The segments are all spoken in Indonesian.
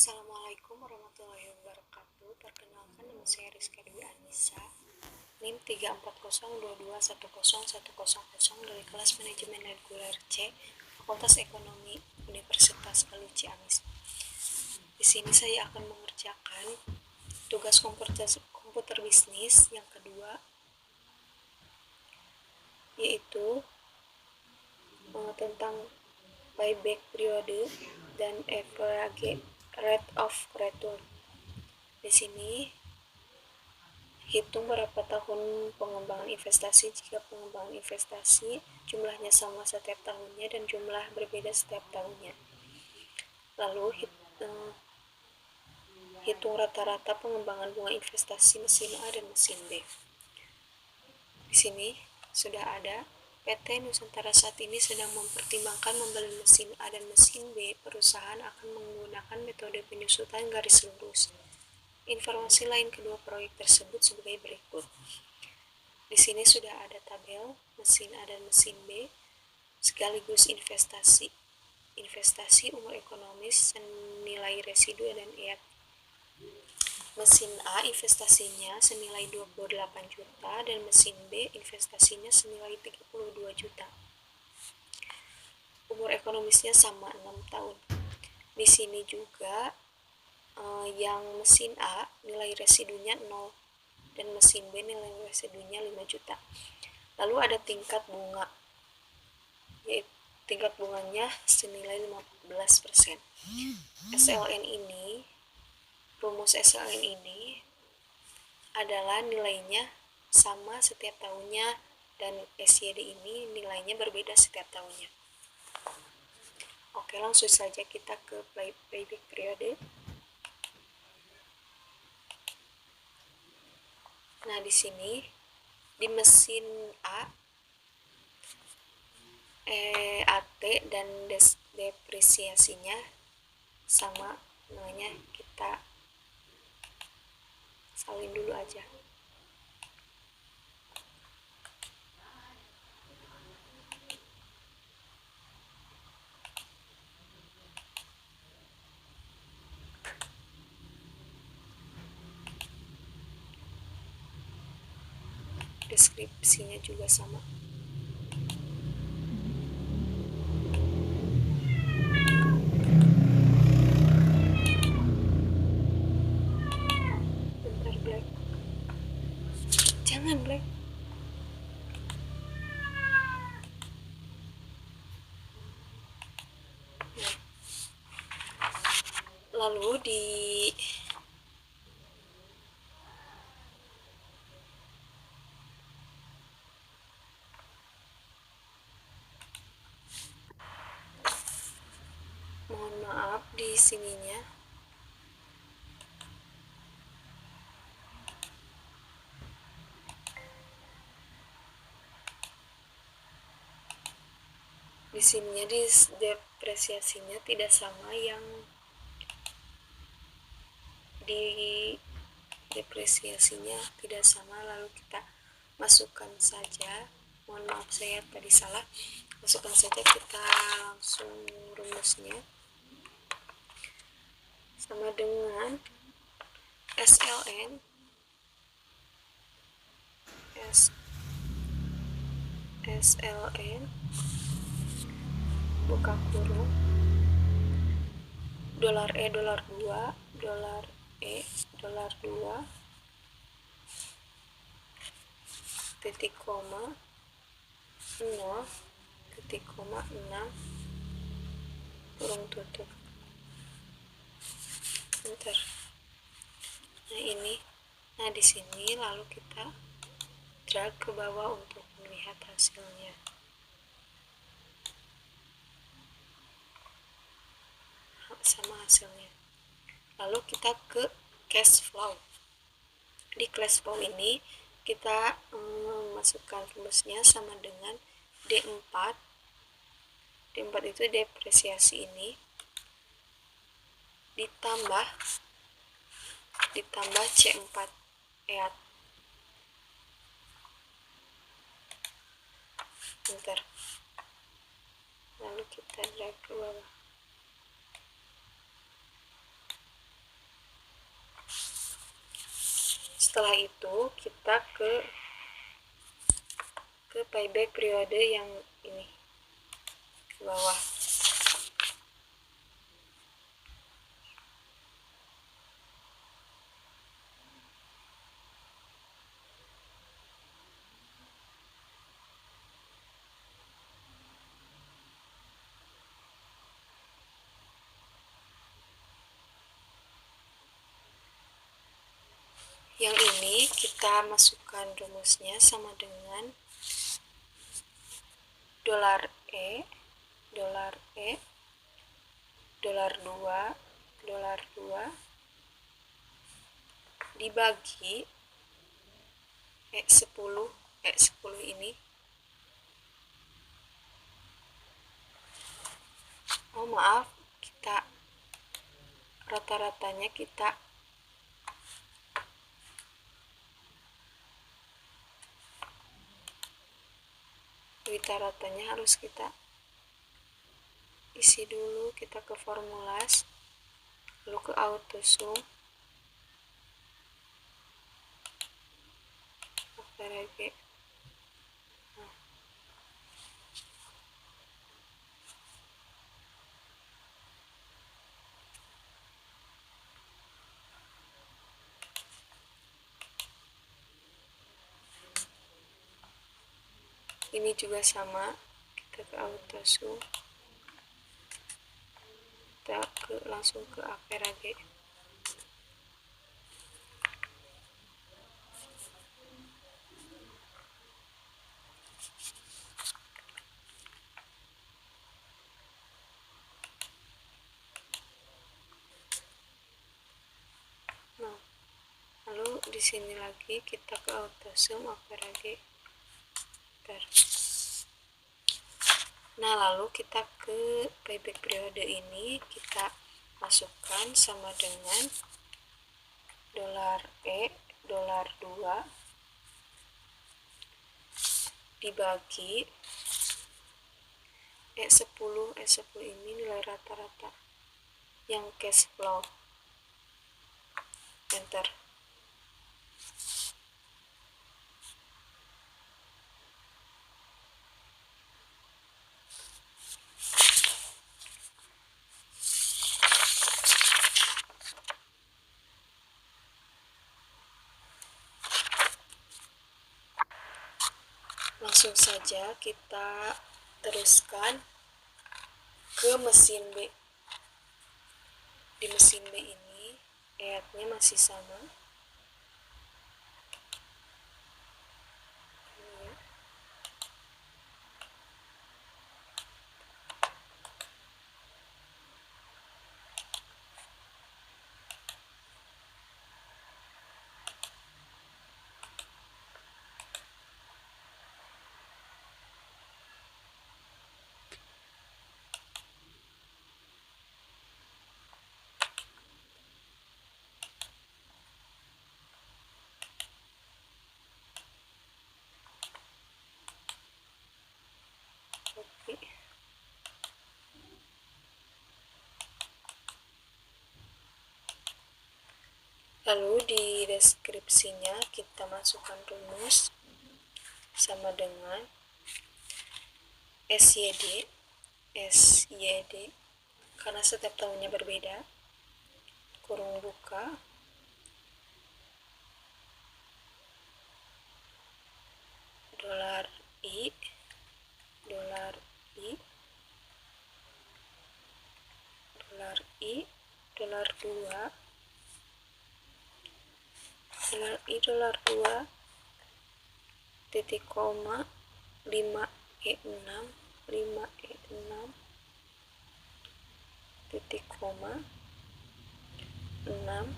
Assalamualaikum warahmatullahi wabarakatuh. Perkenalkan, nama saya Rizka Dewi Anissa, NIM 34022101010 dari kelas Manajemen Reguler C, Fakultas Ekonomi Universitas Galuh Ciamis. Di sini saya akan mengerjakan tugas komputer bisnis yang kedua, yaitu tentang payback periode dan average rate of return. Di sini hitung berapa tahun pengembangan investasi jika pengembangan investasi jumlahnya sama setiap tahunnya dan jumlah berbeda setiap tahunnya. Lalu hitung rata-rata pengembangan bunga investasi mesin A dan mesin B. Di sini sudah ada PT Nusantara saat ini sedang mempertimbangkan membeli mesin A dan mesin B. Perusahaan akan menggunakan metode penyusutan garis lurus. Informasi lain kedua proyek tersebut sebagai berikut. Di sini sudah ada tabel mesin A dan mesin B sekaligus investasi, umur ekonomis, senilai residu dan EAT. Mesin A investasinya senilai 28 juta dan mesin B investasinya senilai 32 juta. Umur ekonomisnya sama 6 tahun. Di sini juga yang mesin A nilai residunya 0 dan mesin B nilai residunya 5 juta. Lalu ada tingkat bunga, yaitu tingkat bunganya senilai 15%. SLN ini, rumus SLN ini adalah nilainya sama setiap tahunnya dan SYD ini nilainya berbeda setiap tahunnya. Oke, langsung saja kita ke payback periode. Nah, di sini di mesin A AT dan depresiasinya sama, namanya kita salin dulu aja. Deskripsinya juga sama. Bentar, Black. Jangan, Black. Nah. Lalu mohon maaf di sininya. Di sininya depresiasinya tidak sama, yang di depresiasinya tidak sama. Lalu kita masukkan saja, mohon maaf saya tadi salah, masukkan saja kita langsung rumusnya sama dengan SLN buka kurung $E $2 titik koma 0 titik koma 6 kurung tutup. Bentar. Nah di sini lalu kita drag ke bawah untuk melihat hasilnya. Sama hasilnya. Lalu kita ke cash flow. Di cash flow ini kita masukkan rumusnya sama dengan D4 itu depresiasi ini ditambah C4 EAT. Bentar. Lalu kita drag ke bawah. Setelah itu kita ke payback periode yang ini ke bawah. Yang ini kita masukkan rumusnya sama dengan dolar E, dolar 2 dibagi E10 ini. Oh maaf, kita rata-ratanya kita harus kita isi dulu, kita ke formulas, lalu ke autosum, lagi. Ini juga sama, kita ke autosum, kita langsung ke average. Nah, lalu di sini lagi kita ke autosum average. Nah, lalu kita ke payback periode ini, kita masukkan sama dengan dolar E, dolar 2 dibagi E10 ini nilai rata-rata yang cash flow. Enter. Langsung saja kita teruskan ke mesin B. Di mesin B ini EAT-nya masih sama. Oke. Lalu di deskripsinya kita masukkan rumus sama dengan SYD karena setiap tahunnya berbeda, kurung buka, dolar I, dolar I, dolar I, dolar 2, dolar I, dolar 2, titik koma, 5E6, 5E6, titik koma, 6,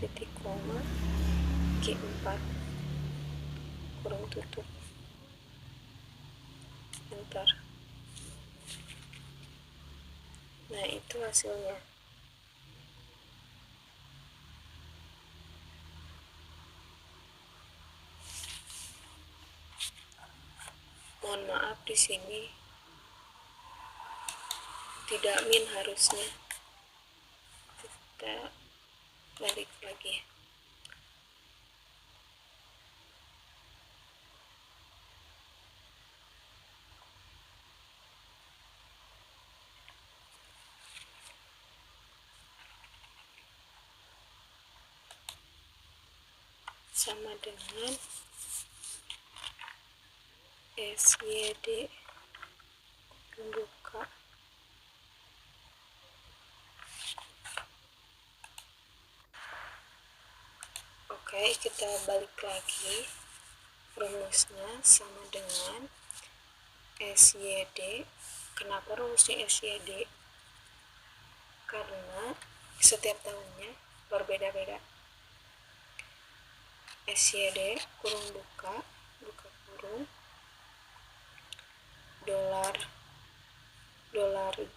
titik koma, G4, kurung tutup. Enter. Nah, itu hasilnya. Mohon maaf, di sini tidak min harusnya. Kita balik lagi. sama dengan SYD buka. Oke, kita balik lagi. Rumusnya sama dengan SYD. Kenapa rumusnya SYD? Karena setiap tahunnya berbeda-beda. SYD kurung buka kurung dolar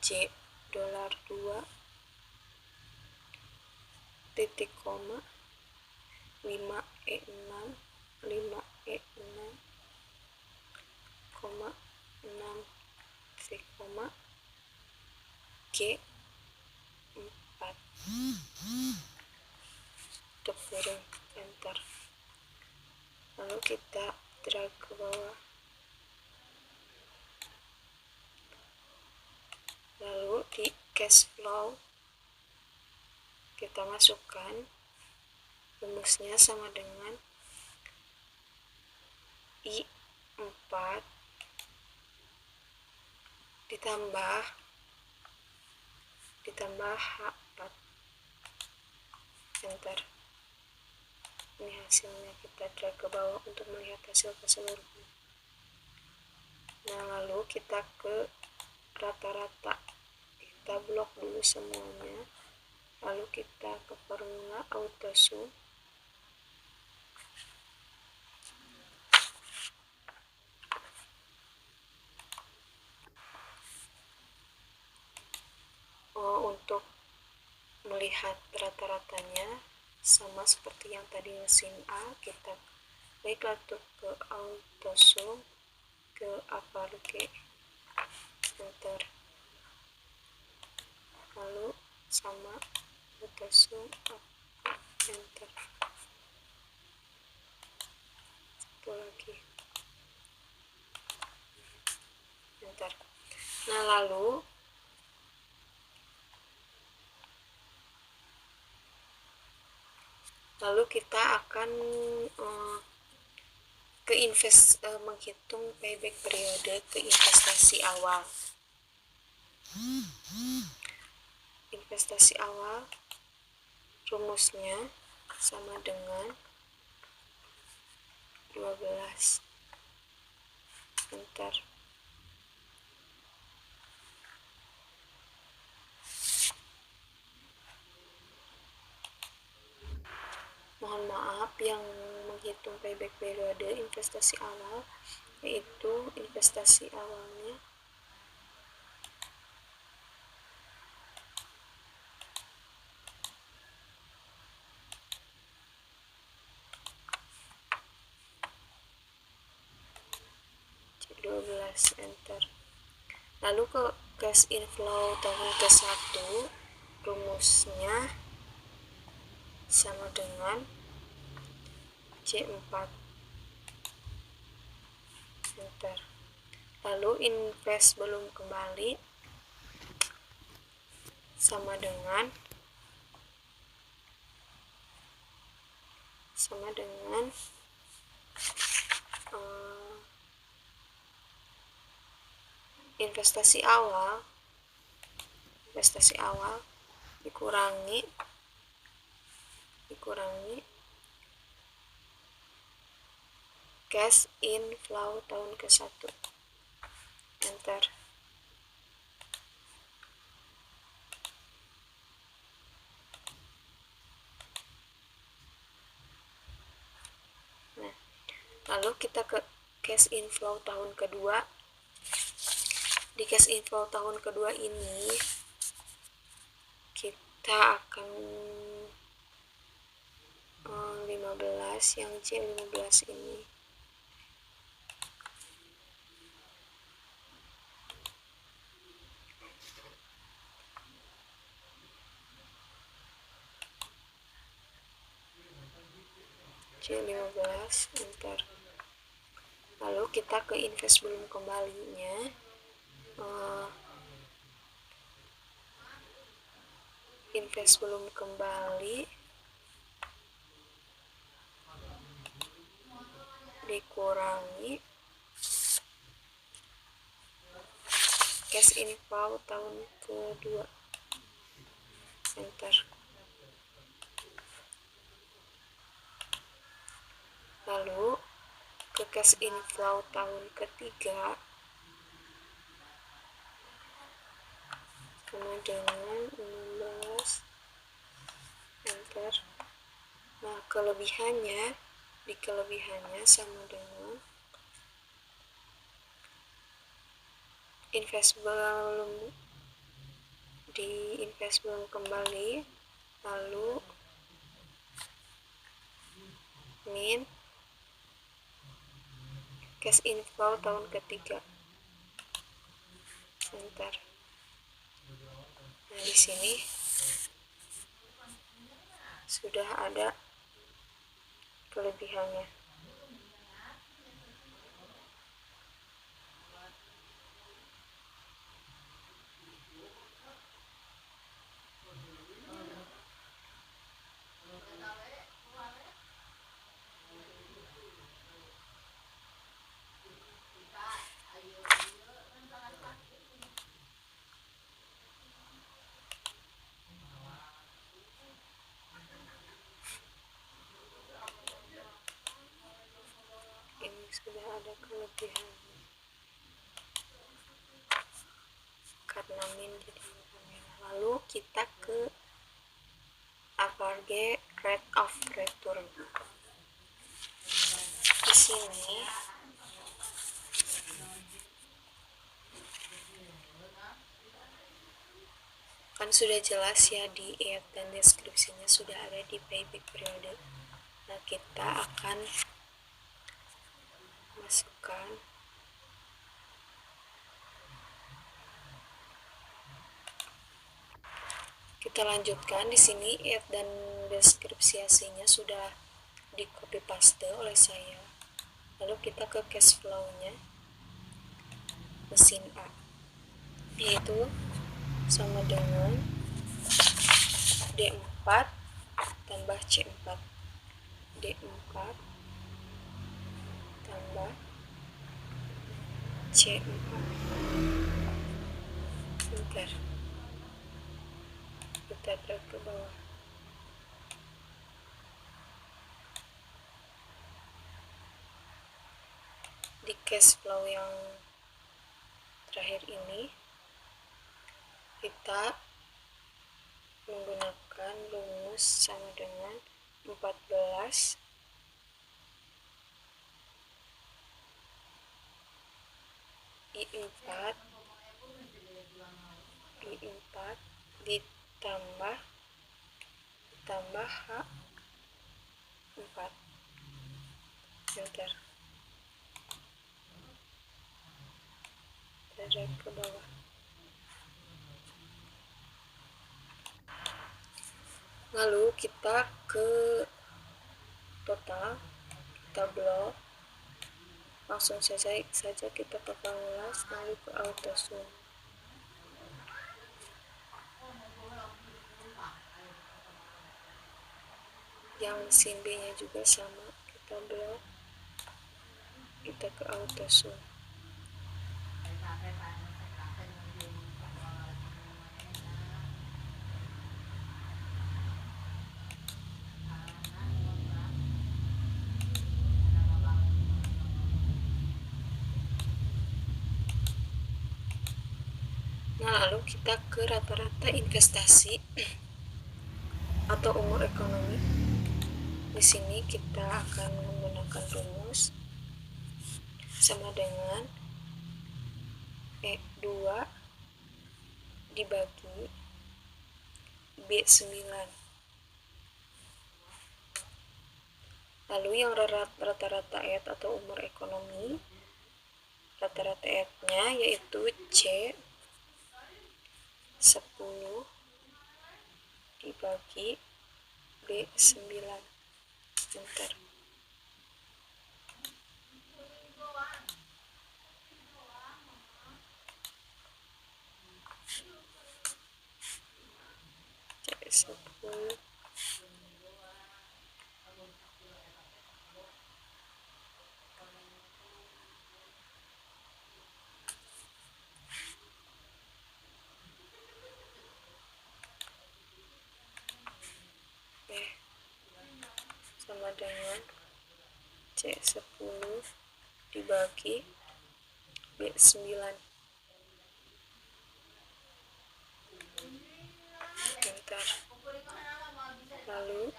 J dolar 2 titik koma 5E6 koma 6 titik koma G4 tutup kurung, enter. Lalu kita drag ke bawah. Lalu di cash flow kita masukkan rumusnya sama dengan I4 ditambah H4, enter. Ini hasilnya, kita drag ke bawah untuk melihat hasil keseluruhan. Nah, lalu kita ke rata-rata, kita blok dulu semuanya, lalu kita ke formula autosum. Untuk melihat rata-ratanya sama seperti yang tadi mesin A, kita baiklah ke autosum, ke G, enter. Lalu sama autosum, enter. Satu lagi, enter. Nah, lalu kita akan menghitung payback periode ke investasi awal. Investasi awal rumusnya sama dengan 12, enter. Mohon maaf, yang menghitung payback periode investasi awal yaitu investasi awalnya C12, enter. Lalu ke cash inflow tahun ke-1 rumusnya sama dengan C4, enter. Lalu invest belum kembali sama dengan investasi awal dikurangi cash inflow tahun ke-1, enter. Nah, lalu kita ke cash inflow tahun kedua. Di cash inflow tahun kedua ini kita akan 15, yang C15 ini C15, enter. Lalu kita ke invest belum kembalinya, invest belum kembali dikurangi cash inflow tahun kedua. Enter. Lalu ke cash inflow tahun ketiga sama dengan 16. Enter. Nah, kelebihannya sama dengan invest belum kembali, lalu min cash inflow tahun ketiga. Enter. Nah, di sini sudah ada kelebihannya. Ini sudah ada kelebihannya karena min jadi merah. Lalu kita ke average rate of return. Di sini kan sudah jelas ya, di ayat dan deskripsinya sudah ada di payback periode. Nah, kita akan masukkan kita lanjutkan. Di sini ayat dan deskripsinya sudah di copy paste oleh saya. Lalu kita ke cash flow-nya mesin A, yaitu sama dengan D4 tambah C4, D4 tambah C4. Bentar, kita drag ke bawah. Di cash flow yang terakhir ini kita menggunakan rumus sama dengan 14 I4 ditambah H4. Enter. Drag ke bawah. Lalu kita ke total, kita blok, langsung saja kita tekan ulas, lalu ke auto sum. Yang mesin B nya juga sama, kita blok, kita ke auto sum. Nah, lalu kita ke rata-rata investasi atau umur ekonomi. Di sini kita akan menggunakan rumus sama dengan E2 dibagi B9. Lalu yang rata-rata ayat atau umur ekonomi, rata-rata ayatnya yaitu C10 dibagi B9. Enter. C10 dibagi C10 dibagi B9. Bentar. Lalu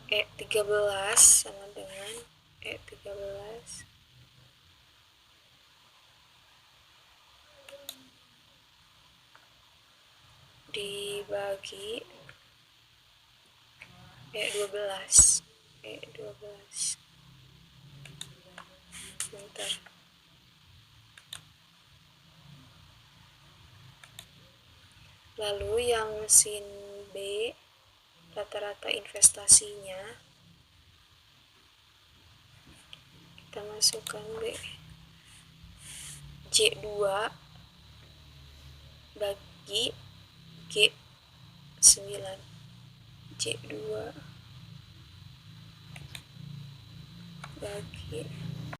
E13 sama dengan E13 dibagi E12. Bentar. Lalu yang mesin B, rata-rata investasinya kita masukkan J2 bagi G9. J2 bagi